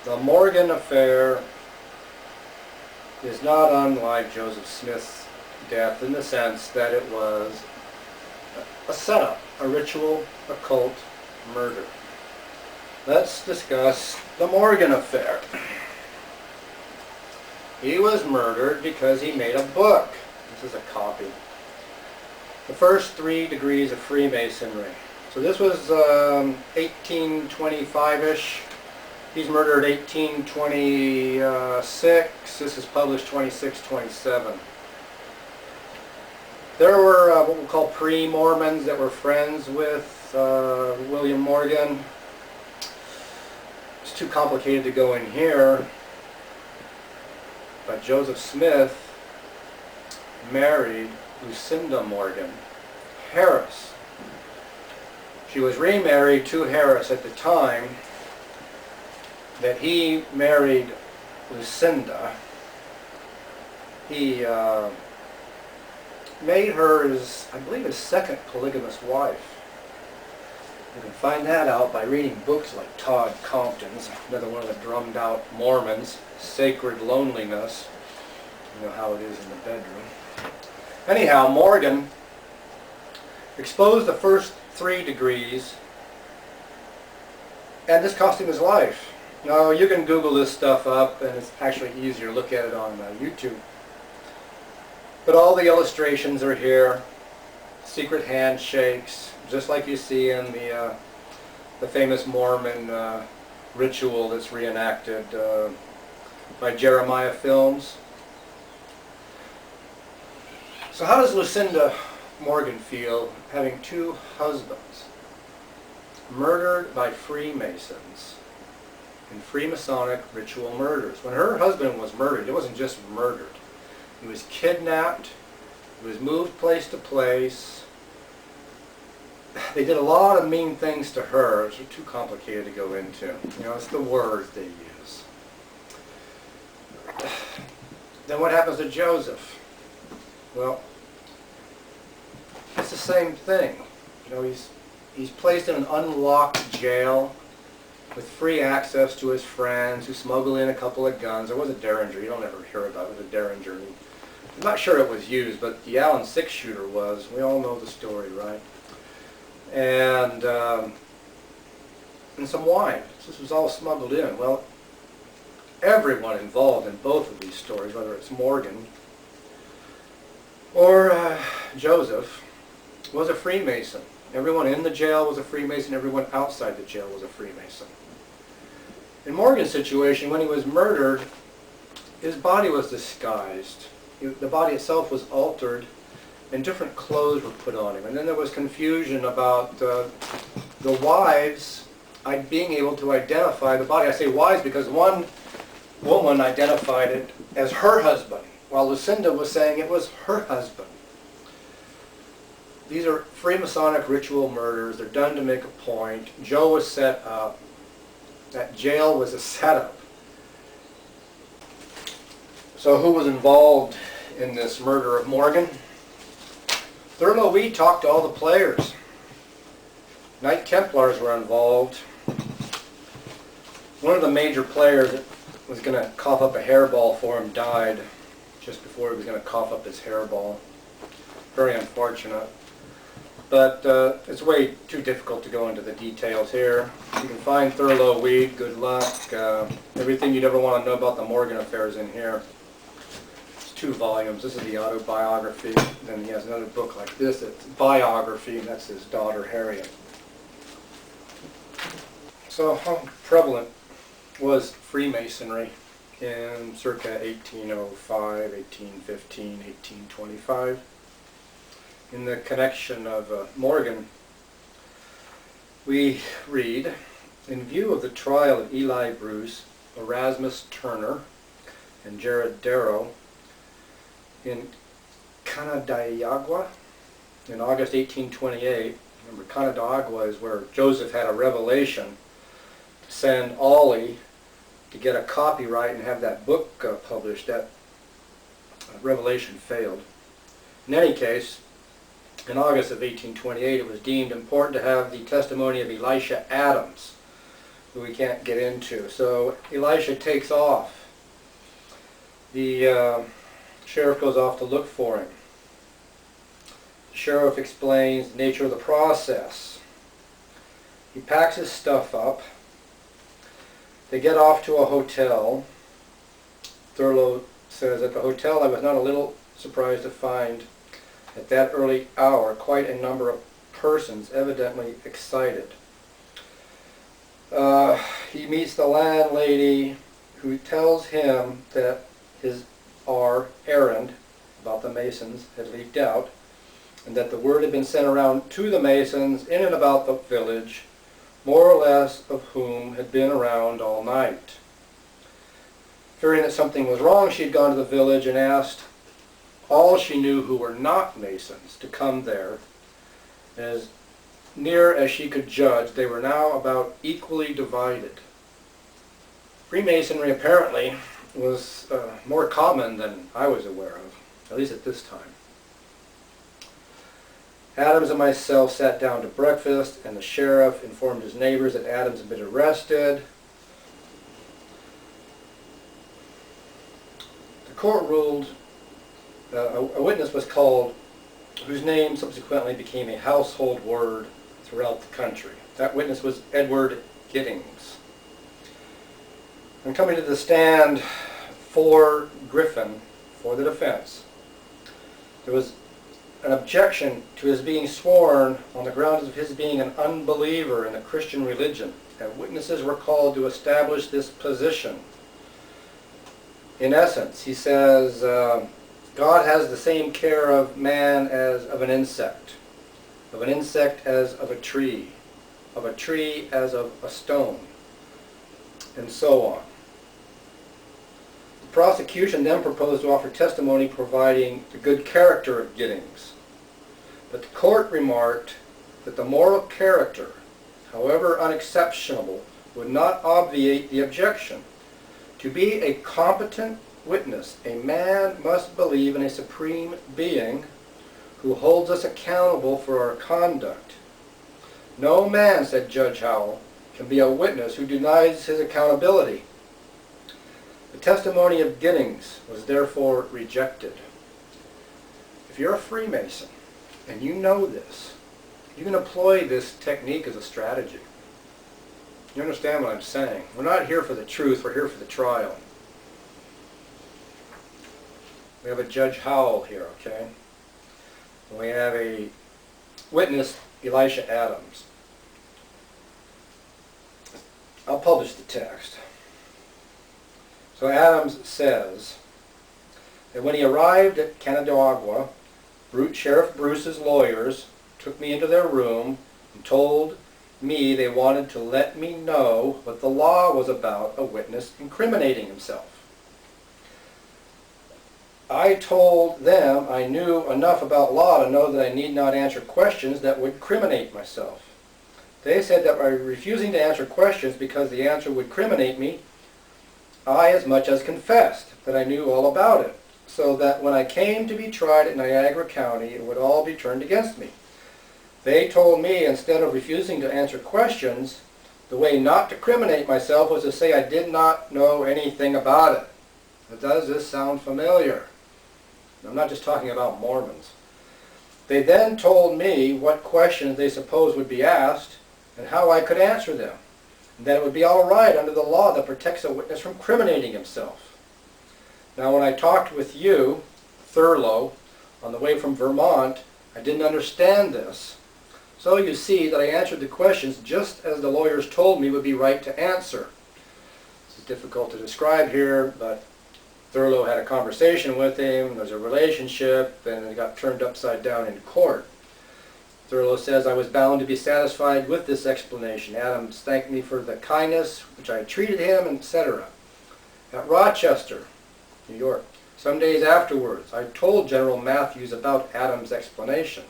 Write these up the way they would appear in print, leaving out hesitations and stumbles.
The Morgan affair is not unlike Joseph Smith's death in the sense that it was a setup, a ritual, occult murder. Let's discuss the Morgan affair. He was murdered because he made a book. This is a copy. The first 3 degrees of Freemasonry. So this was 1825-ish. He's murdered 1826. This is published 26-27. There were what we'll call pre-Mormons that were friends with William Morgan. It's too complicated to go in here. But Joseph Smith married Lucinda Morgan Harris. She was remarried to Harris at the time that he married Lucinda. He made her his, I believe, his second polygamous wife. You can find that out by reading books like Todd Compton's, another one of the drummed out Mormons, Sacred Loneliness. You know how it is in the bedroom. Anyhow, Morgan exposed the first 3 degrees, and this cost him his life. Now, you can Google this stuff up, and it's actually easier to look at it on YouTube. But all the illustrations are here, secret handshakes, just like you see in the famous Mormon ritual that's reenacted by Jeremiah Films. So how does Lucinda Morgan feel having 2 husbands murdered by Freemasons in Freemasonic ritual murders? When her husband was murdered, it wasn't just murdered. He was kidnapped, he was moved place to place. They did a lot of mean things to her, which are too complicated to go into. You know, it's the words they use. Then what happens to Joseph? Well, it's the same thing. You know, he's placed in an unlocked jail with free access to his friends who smuggle in a couple of guns. There was a Derringer. You don't ever hear about it. It was a Derringer. I'm not sure it was used, but the Allen 6-shooter was. We all know the story, right? And some wine. This was all smuggled in. Well, everyone involved in both of these stories, whether it's Morgan or Joseph, was a Freemason. Everyone in the jail was a Freemason. Everyone outside the jail was a Freemason. In Morgan's situation, when he was murdered, his body was disguised. The body itself was altered, and different clothes were put on him. And then there was confusion about the wives being able to identify the body. I say wives because one woman identified it as her husband, while Lucinda was saying it was her husband. These are Freemasonic ritual murders. They're done to make a point. Joe was set up. That jail was a setup. So who was involved in this murder of Morgan? Thurlow Weed talked to all the players. Knight Templars were involved. One of the major players that was going to cough up a hairball for him died just before he was going to cough up his hairball. Very unfortunate. But it's way too difficult to go into the details here. You can find Thurlow Weed. Good luck. Everything you'd ever want to know about the Morgan affair is in here. 2 volumes. This is the autobiography. Then he has another book like this. It's biography, and that's his daughter Harriet. So how prevalent was Freemasonry in circa 1805, 1815, 1825? In the connection of Morgan, we read, in view of the trial of Eli Bruce, Erasmus Turner, and Jared Darrow, in Canandaigua in August 1828. Remember, Canandaigua is where Joseph had a revelation to send Ollie to get a copyright and have that book published. That revelation failed. In any case, in August of 1828, it was deemed important to have the testimony of Elisha Adams, who we can't get into. So Elisha takes off. The sheriff goes off to look for him. The sheriff explains the nature of the process. He packs his stuff up. They get off to a hotel. Thurlow says, at the hotel I was not a little surprised to find at that early hour quite a number of persons evidently excited. He meets the landlady who tells him that our errand about the Masons had leaked out and that the word had been sent around to the Masons in and about the village, more or less of whom had been around all night. Fearing that something was wrong, she had gone to the village and asked all she knew who were not Masons to come there. As near as she could judge, they were now about equally divided. Freemasonry apparently was more common than I was aware of, at least at this time. Adams and myself sat down to breakfast, and the sheriff informed his neighbors that Adams had been arrested. The court ruled a witness was called whose name subsequently became a household word throughout the country. That witness was Edward Hijinks. And coming to the stand for Griffin, for the defense, there was an objection to his being sworn on the grounds of his being an unbeliever in the Christian religion, and witnesses were called to establish this position. In essence, he says, God has the same care of man as of an insect as of a tree as of a stone, and so on. The prosecution then proposed to offer testimony providing the good character of Giddings, but the court remarked that the moral character, however unexceptionable, would not obviate the objection. To be a competent witness, a man must believe in a supreme being who holds us accountable for our conduct. No man, said Judge Howell, can be a witness who denies his accountability. The testimony of Giddings was therefore rejected. If you're a Freemason and you know this, you can employ this technique as a strategy. You understand what I'm saying? We're not here for the truth, we're here for the trial. We have a Judge Howell here, okay? And we have a witness, Elisha Adams. I'll publish the text. So Adams says that when he arrived at Canandaigua, Sheriff Bruce's lawyers took me into their room and told me they wanted to let me know what the law was about a witness incriminating himself. I told them I knew enough about law to know that I need not answer questions that would criminate myself. They said that by refusing to answer questions because the answer would criminate me, I as much as confessed that I knew all about it, so that when I came to be tried at Niagara County, it would all be turned against me. They told me instead of refusing to answer questions, the way not to criminate myself was to say I did not know anything about it. Now, does this sound familiar? I'm not just talking about Mormons. They then told me what questions they supposed would be asked and how I could answer them, and that it would be all right under the law that protects a witness from criminating himself. Now, when I talked with you, Thurlow, on the way from Vermont, I didn't understand this. So you see that I answered the questions just as the lawyers told me would be right to answer. This is difficult to describe here, but Thurlow had a conversation with him, there's a relationship, and it got turned upside down in court. Thurlow says, I was bound to be satisfied with this explanation. Adams thanked me for the kindness which I had treated him, etc. At Rochester, New York, some days afterwards, I told General Matthews about Adams' explanation.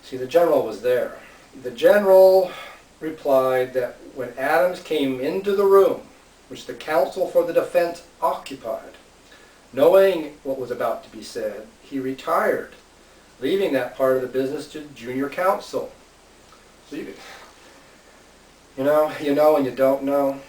See, the general was there. The general replied that when Adams came into the room, which the counsel for the defense occupied, knowing what was about to be said, he retired, leaving that part of the business to junior counsel. So You know and you don't know.